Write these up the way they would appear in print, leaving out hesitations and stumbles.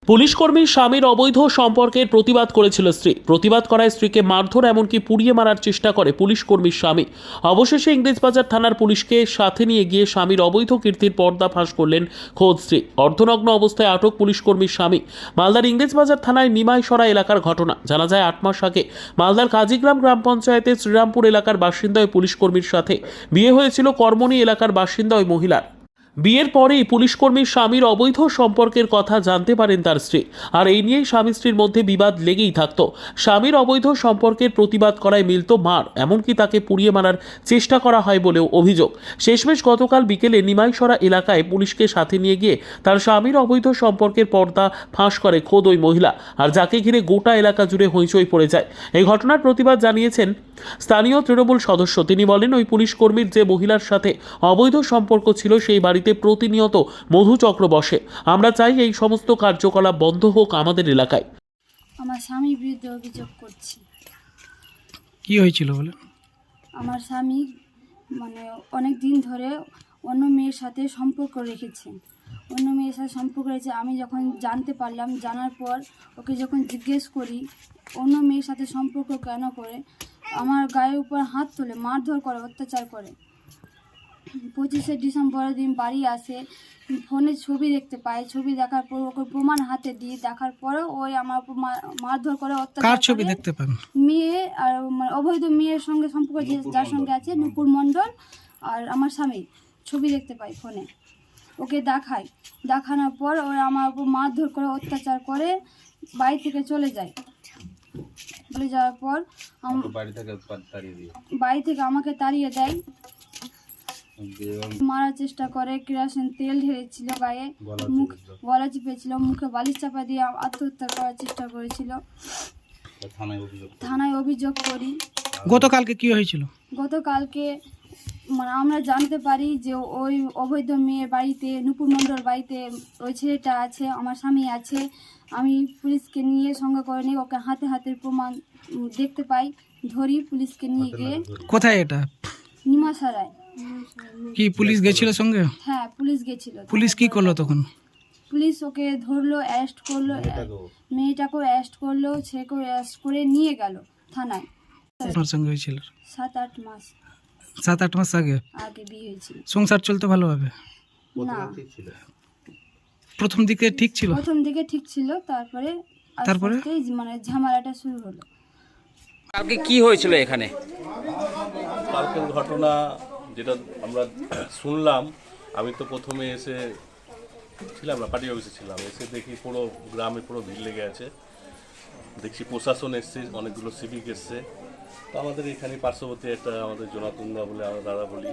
Police কর্মীর স্বামীর অবৈধ সম্পর্কের প্রতিবাদ করেছিল স্ত্রী। প্রতিবাদ করায় স্ত্রীকে মারধর এমনকি পুড়িয়ে মারার চেষ্টা করে পুলিশ কর্মীর স্বামী। অবশেষে ইংরেজবাজার থানার পুলিশকে সাথে নিয়ে গিয়ে স্বামীর অবৈধ কীর্তির পর্দা ফাঁস করলেন খোদ স্ত্রী। অর্ধনগ্ন অবস্থায় আটক পুলিশ কর্মীর স্বামী। মালদার ইংরেজবাজার থানায় নিমাইসরা এলাকার ঘটনা। জানা যায় ৮ মাস আগে মালদার কাজীগ্রাম গ্রাম পঞ্চায়েতের শ্রীরামপুর এলাকার বাসিন্দা ওই পুলিশ কর্মীর সাথে বিয়ে হয়েছিল কর্মণী এলাকার বাসিন্দা ওই মহিলার। বিয়ের পরেই পুলিশ কর্মীর স্বামীর অবৈধ সম্পর্কের কথা জানতে পারেন তার স্ত্রী। আর এই নিয়েই স্বামী স্ত্রীর মধ্যে বিবাদ লেগেই থাকতো। স্বামীর অবৈধ সম্পর্কের প্রতিবাদ করায় মিলত মার, এমনকি তাকে পুড়িয়ে মারার চেষ্টা করা হয় বলেও অভিযোগ। শেষমেশ গতকাল বিকেলে নিমাইসরা এলাকায় পুলিশকে সাথে নিয়ে গিয়ে তার স্বামীর অবৈধ সম্পর্কের পর্দা ফাঁস করে খোদ ওই মহিলা। আর যাকে ঘিরে গোটা এলাকা জুড়ে হইচই পড়ে যায়। এই ঘটনার প্রতিবাদ জানিয়েছেন স্থানীয় তৃণমূল সদস্য। তিনি বলেন, ওই পুলিশ কর্মীর যে মহিলার সাথে অবৈধ সম্পর্ক ছিল সেই বাড়িতে প্রতিনিয়ত মধুচক্র বসে। আমরা চাই এই সমস্ত কার্যকলাপ বন্ধ হোক আমাদের এলাকায়। আমার স্বামীর বিরুদ্ধে অভিযোগ করছি। কি হয়েছিল বলে? আমার স্বামী অনেক দিন ধরে অন্য মেয়ের সাথে সম্পর্ক রেখেছে। অন্য মেয়ের সাথে সম্পর্ক রেখেছে। আমি যখন জানতে পারলাম, জানার পর ওকে যখন জিজ্ঞেস করি অন্য মেয়ের সাথে সম্পর্ক কেন করে, আমার গায়ের উপর হাত তোলে, মারধর করে, অত্যাচার করে। 25শে ডিসেম্বরের দিন বাড়ি আসে, ফোনে ছবি দেখতে পাই। ছবি দেখার পর ওকে প্রমাণ হাতে দিয়ে দেখার পরেও ওই আমার উপর মারধর করে, অত্যাচার। কার ছবি দেখতে পান? মেয়ে আর অবৈধ মেয়ের সঙ্গে সম্পর্ক যার সঙ্গে আছে, নুপুর মণ্ডল আর আমার স্বামী ছবি দেখতে পাই ফোনে। ওকে দেখানোর পর ওরা আমার উপর মারধর করে, অত্যাচার করে, বাড়ি থেকে চলে যায়। চলে যাওয়ার পর বাড়ি থেকে আমাকে তাড়িয়ে দেয়, মারার চেষ্টা করে। কেরোসিন তেল ঢেলেছিল গায়ে, গলা চিপেছিল, মুখে বালিশ চাপা দিয়ে আত্মহত্যা করার চেষ্টা করেছিল। থানায় অভিযোগ করি। গতকালকে কি হয়েছিল? গতকালকে আমরা জানতে পারি যে ওই অবৈধ মেয়ের বাড়িতে, নুপুর মণ্ডল বাড়িতে ওই ছেলেটা আছে, আমার স্বামী আছে। আমি পুলিশকে নিয়ে সঙ্গে করে নিয়ে ওকে হাতে হাতের প্রমাণ দেখতে পাই, ধরি। পুলিশকে নিয়ে গিয়ে কোথায় এটা? নিমাইসরায়। কি পুলিশ গেছিল সঙ্গে? হ্যাঁ, পুলিশ গেছিল। পুলিশ কি করলো তখন? পুলিশ ওকে ধরলো, অ্যারেস্ট করলো, মেয়েটাকেও অ্যারেস্ট করলো, ছেলেকেও অ্যারেস্ট করে নিয়ে গেল থানায়। আপনার সঙ্গে হয়েছিল? 7-8 মাস 7-8 মাস আগে বিয়ে হয়েছিল। সংসার চলতে ভালোভাবে? না, প্রথম দিকে ঠিক ছিল? প্রথম দিকে ঠিক ছিল, তারপরে ঝামেলাটা শুরু হলো। কালকে কি হয়েছিল এখানে? কালকের ঘটনা যেটা আমরা শুনলাম, আমি তো প্রথমে এসে ছিলাম না, পার্টি অফিসে ছিলাম। এসে দেখি পুরো গ্রামে পুরো ভিড় লেগে আছে। দেখছি প্রশাসন এসছে, অনেকগুলো সিভিক এসছে। তো আমাদের এখানে পার্শ্ববর্তী একটা আমাদের জনাতন্দা বলে আমরা দাদা বলি,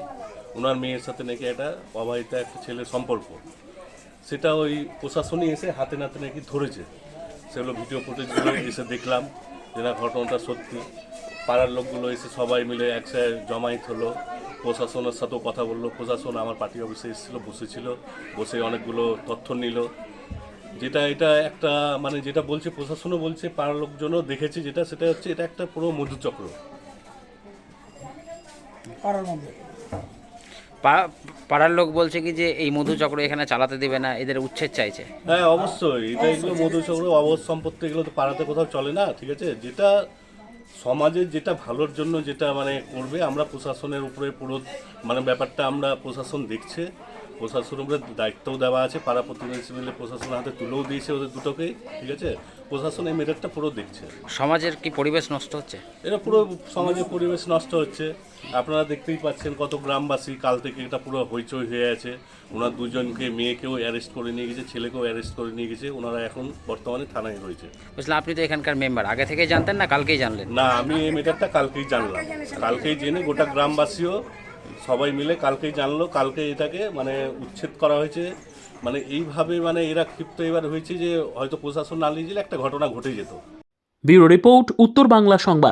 ওনার মেয়ের সাথে নাকি একটা অবাহিত একটা ছেলের সম্পর্ক, সেটা ওই প্রশাসনই এসে হাতে নাতে নাকি ধরেছে। সেগুলো ভিডিও ফুটেজগুলো এসে দেখলাম যে না, ঘটনাটা সত্যি। পাড়ার লোকগুলো এসে সবাই মিলে একসাথে জমায়েত হলো, প্রশাসনের সাথেও কথা বললো। প্রশাসন আমার পার্টি অফিসে এসেছিলো, বসে অনেকগুলো তথ্য নিল। এটা একটা যেটা বলছে প্রশাসনও বলছে, পাড়ার লোকজনও দেখেছে, সেটা হচ্ছে এটা একটা পুরো মধুচক্র। পাড়ার লোক বলছে কি যে এই মধুচক্র এখানে চালাতে দেবে না, এদের উচ্ছেদ চাইছে। হ্যাঁ, অবশ্যই এগুলো মধুচক্র, অবধ সম্পত্তি, এগুলো তো পাড়াতে কোথাও চলে না। ঠিক আছে, যেটা সমাজের যেটা ভালোর জন্য যেটা করবে, আমরা প্রশাসনের উপরে পুরো ব্যাপারটা আমরা প্রশাসন দেখছে। প্রশাসনের উপরে দায়িত্বও দেওয়া আছে, পাড়া প্রতিবেশী মিলে প্রশাসনের হাতে তুলেও দিয়েছে ওদের দুটোকেই। ঠিক আছে, প্রশাসন এই মেটারটা পুরো দেখছে। সমাজের কি পরিবেশ নষ্ট হচ্ছে? এটা পুরো সমাজের পরিবেশ নষ্ট হচ্ছে। আপনারা দেখতেই পাচ্ছেন কত গ্রামবাসী কাল থেকে এটা পুরো হইচই হয়ে আছে। ওনার দুজনকে, মেয়েকেও অ্যারেস্ট করে নিয়ে গেছে, ছেলেকেও অ্যারেস্ট করে নিয়ে গেছে। ওনারা এখন বর্তমানে থানায় রয়েছে। বুঝলাম, আপনি তো এখানকার মেম্বার, আগে থেকেই জানতেন না কালকেই জানলেন? না, আমি এই মেটারটা কালকেই জানলাম। কালকেই জেনে গোটা গ্রামবাসীও সবাই মিলে কালকেই জানলো। কালকে এটাকে উচ্ছেদ করা হয়েছে। এইভাবে এরা ক্ষিপ্ত এবার হয়েছে যে হয়তো প্রশাসন না নিয়ে গেলে একটা ঘটনা ঘটে যেত। ব্যুরো রিপোর্ট, উত্তর বাংলা সংবাদ।